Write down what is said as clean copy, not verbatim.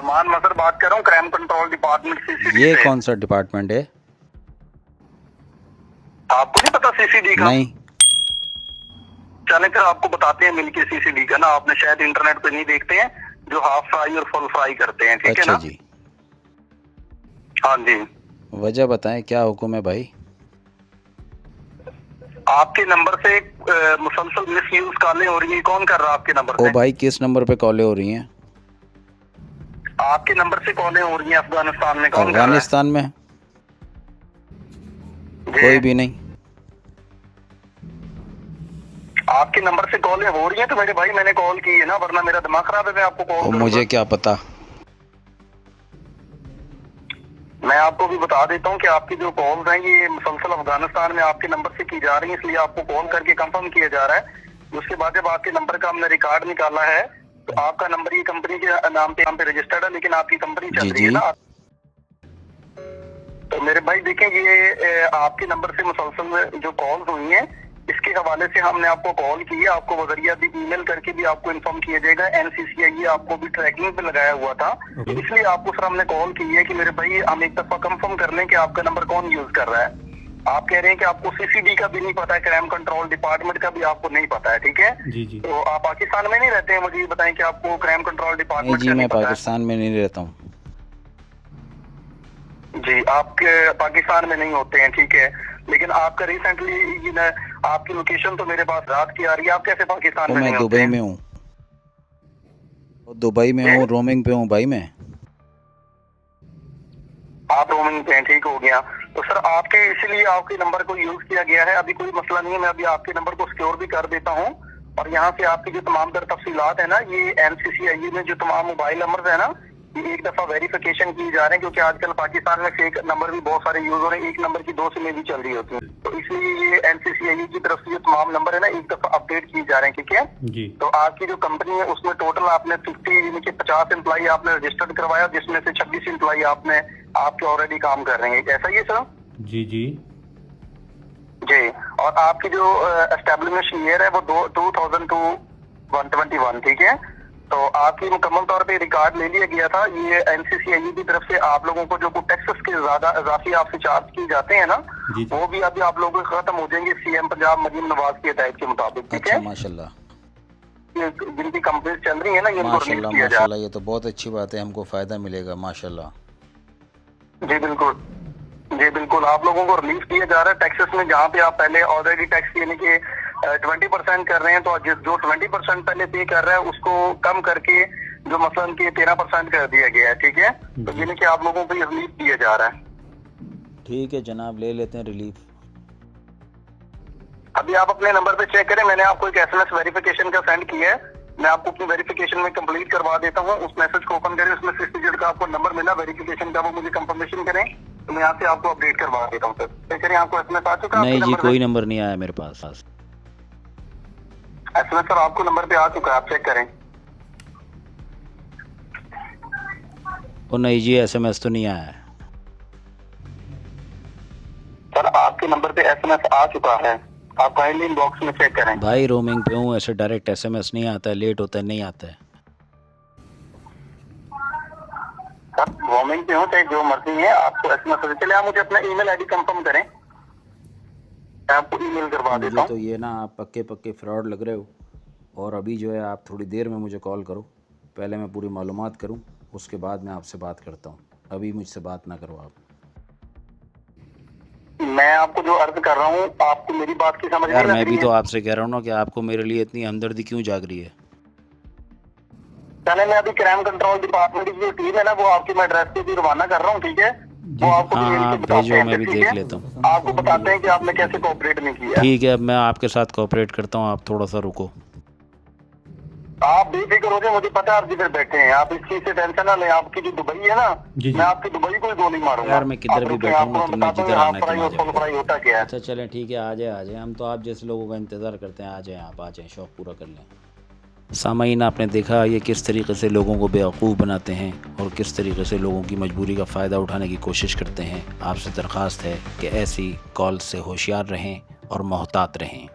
अरमान मजहर बात कर रहा हूँ, क्राइम कंट्रोल डिपार्टमेंट सीसीडी ये से। कौन सा डिपार्टमेंट है? आपको नहीं पता सीसीडी का? नहीं। चले फिर आपको बताते हैं मिलके सीसीडी का ना, आपने शायद इंटरनेट पे नहीं देखते हैं, जो हाफ फ्राई और फुल फ्राई करते हैं, ठीक है अच्छा ना? जी, हाँ जी। वजह बताएं, क्या हुक्म है भाई? आपके नंबर से मुसलसल मिस यूज कॉलें हो रही है, कौन कर रहा है आपके नंबर ओ से? भाई, किस नंबर पे कॉलें हो रही हैं? आपके नंबर से कॉलें हो रही हैं अफगानिस्तान में, कौन कर रहा है? अफगानिस्तान में जी। कोई भी नहीं। आपके नंबर से कॉलें हो रही हैं तो मेरे भाई मैंने कॉल की है ना, वरना मेरा दिमाग खराब है, मैं आपको कॉल ओ करूंगा। मुझे क्या पता। मैं आपको भी बता देता हूँ कि आपकी जो कॉल हैं ये मुसलसल अफगानिस्तान में आपके नंबर से की जा रही है, इसलिए आपको कॉल करके कंफर्म किया जा रहा है। उसके बाद जब आपके नंबर का हमने रिकॉर्ड निकाला है तो आपका नंबर ये कंपनी के नाम पे रजिस्टर्ड है, लेकिन आपकी कंपनी चल जी रही है जी। ना। तो मेरे भाई देखें, ये आपके नंबर से मुसलसल जो कॉल्स हुई हैं, इसके हवाले से हमने आपको कॉल की है, आपको वजरिया भी ईमेल करके भी आपको इन्फॉर्म किया जाएगा। एनसीसीआई आपको भी ट्रैकिंग पे लगाया हुआ था, इसलिए आपको सर हमने कॉल की है कि मेरे भाई हम एक दफा कंफर्म कर लें कि आपका नंबर कौन यूज कर रहा है। आप कह रहे हैं कि आपको सीसीडी का भी नहीं पता है, क्राइम कंट्रोल डिपार्टमेंट का भी आपको नहीं पता है, ठीक है? जी जी। तो आप पाकिस्तान में नहीं रहते हैं, मुझे ये बताएं कि आपको क्राइम कंट्रोल नहीं डिपार्टमेंट जी, का मैं नहीं पता है? पाकिस्तान में नहीं रहता हूँ। जी, आपके पाकिस्तान में नहीं होते हैं, ठीक है, लेकिन आपका रिसेंटली आपकी लोकेशन तो मेरे पास रात की आ रही है, आप कैसे पाकिस्तान तो में मैं नहीं होते दुबई हैं? में हूँ, दुबई में हूँ, रोमिंग पे हूँ भाई मैं। आप रोमिंग पे हैं, ठीक हो गया। तो सर आपके इसलिए आपके नंबर को यूज किया गया है, अभी कोई मसला नहीं है, मैं अभी आपके नंबर को सिक्योर भी कर देता हूँ। और यहाँ से आपकी जो तमाम तर तफसीलात है ना, ये एनसीसीआई में जो तमाम मोबाइल नंबर है ना, ये एक दफा वेरिफिकेशन की जा रहे हैं, क्योंकि आजकल पाकिस्तान में फेक नंबर भी बहुत सारे यूज हो रहे हैं, एक नंबर की 2 सिमें भी चल रही होती है। तो इसलिए ये एनसीसीआई की तरफ से जो तमाम नंबर है ना, एक दफा अपडेट किए जा रहे हैं, ठीक है? जी। तो आपकी जो कंपनी है उसमें टोटल आपने 50 यानी कि 50 एम्प्लॉई आपने रजिस्टर्ड करवाया, जिसमें से 26 एम्प्लॉई आपके ऑलरेडी काम कर रहे हैं, ऐसा ही है सर? जी जी। जी। और आपकी जो एस्टेब्लिशमेंट ईयर है वो 2000 to 121, ठीक है? तो आपकी मुकम्मल तौर पे रिकॉर्ड ले लिया गया था। ये एनसीसीआई की तरफ से आप लोगों को जो टैक्सेस के ज्यादा इजाफी आपसे चार्ज किए जाते हैं ना, जी। वो भी अभी आप लोगों को खत्म हो जाएंगे सीएम पंजाब मरीम नवाज की हिदायत के मुताबिक, ठीक अच्छा, है? माशाल्लाह जिनकी कंपनी चल रही है ना, ये इनको रिलीज माशाल्लाह किया जा माशाल्लाह, ये तो बहुत अच्छी बात है, हमको फ़ायदा मिलेगा माशाल्लाह। जी बिल्कुल, जी बिल्कुल, आप लोगों को रिलीफ किया जा रहा है टैक्सेस में, जहाँ पे आप पहले ऑलरेडी टैक्स यानी कि 20% कर रहे हैं, तो जो 20% पहले पे कर रहा है उसको कम करके जो मसलन कि 13% कर दिया गया है, ठीक है? तो यानी कि आप लोगों को ये रिलीफ दिया जा रहा है। ठीक है जनाब, ले लेते हैं रिलीफ। अभी आप अपने नंबर पे चेक करें, मैंने आपको एक एसएमएस वेरिफिकेशन का सेंड किया है, मैं आपको अपनी वेरिफिकेशन में कंप्लीट करवा देता हूँ। उस मैसेज को ओपन करें, उसमें 6 डिजिट का आपको नंबर मिला वेरिफिकेशन का, वो मुझे कंफर्मेशन करें तो मैं यहाँ से आपको अपडेट करवा देता हूँ। सर चेक करें, आपको एसएमएस आ चुका है? नहीं जी, कोई नंबर नहीं आया मेरे पास। एसएमएस सर आपको नंबर पे आ चुका है, आप चेक करें। ओ नहीं जी, एसएमएस तो नहीं आया है। सर आपके नंबर पे एसएमएस आ चुका है, आप काइंडली इनबॉक्स में चेक करें। भाई रोमिंग पे हूँ, ऐसे डायरेक्ट एसएमएस नहीं आता है, लेट होता है, नहीं आता है। सर रोमिंग पे हो चाहे जो मर्जी है, आपको एसएमएस चले, आप मुझे अपना ईमेल आईडी कंफर्म करें, मैं आपको ईमेल करवा देता मुझे हूँ। तो ये ना आप पक्के फ्रॉड लग रहे हो, और अभी जो है आप थोड़ी देर में मुझे कॉल करो, पहले मैं पूरी मालूमात करूं, उसके बाद मैं आपसे बात करता हूं। अभी मुझसे बात ना करो आप। मैं आपको जो अर्ज कर रहा हूँ, आपको मेरी बात की समझ यार नहीं मैं लग भी रही तो है? आपसे कह रहा हूँ ना कि आपको मेरे लिए इतनी हमदर्दी क्यों जाग रही है? पहले मैं अभी क्राइम कंट्रोल डिपार्टमेंट की जो टीम है ना, वो आपके मैं एड्रेस पे भी रवाना कर रहा हूँ, ठीक है? वो आपको हाँ मेल हाँ के बताते भेजो, हैं, मैं भी ठीक देख है? लेता हूँ। आपको बताते हैं कि आपने कैसे कोऑपरेट नहीं किया। ठीक है, अब मैं आपके साथ कोऑपरेट करता हूँ, आप थोड़ा सा रुको। आप बेफिक्र हो जाए, मुझे पता है आप जिधर बैठे हैं, आप इस चीज से टेंशन ना लें। आपकी जो दुबई है ना, जी, जी। मैं आपकी दुबई को ही गोली मारूंगा। यार मैं किधर आप भी रुकें, बैठा हूँ आपको ना, मैं तुमने बताता हूँ जिधर हाफ आना है फ्राई तुम आ और फुल जाओ। फ्राई होता क्या है। अच्छा चलें ठीक है, आ जाए हम तो आप जैसे लोगों का इंतज़ार करते हैं, आ जाएँ आप, आ जाएँ, शौक़ पूरा कर लें। सामाईन, आपने देखा ये किस तरीके से लोगों को बेवकूफ़ बनाते हैं और किस तरीके से लोगों की मजबूरी का फ़ायदा उठाने की कोशिश करते हैं। आपसे दरख्वास्त है कि ऐसी कॉल से होशियार रहें और मोहतात रहें।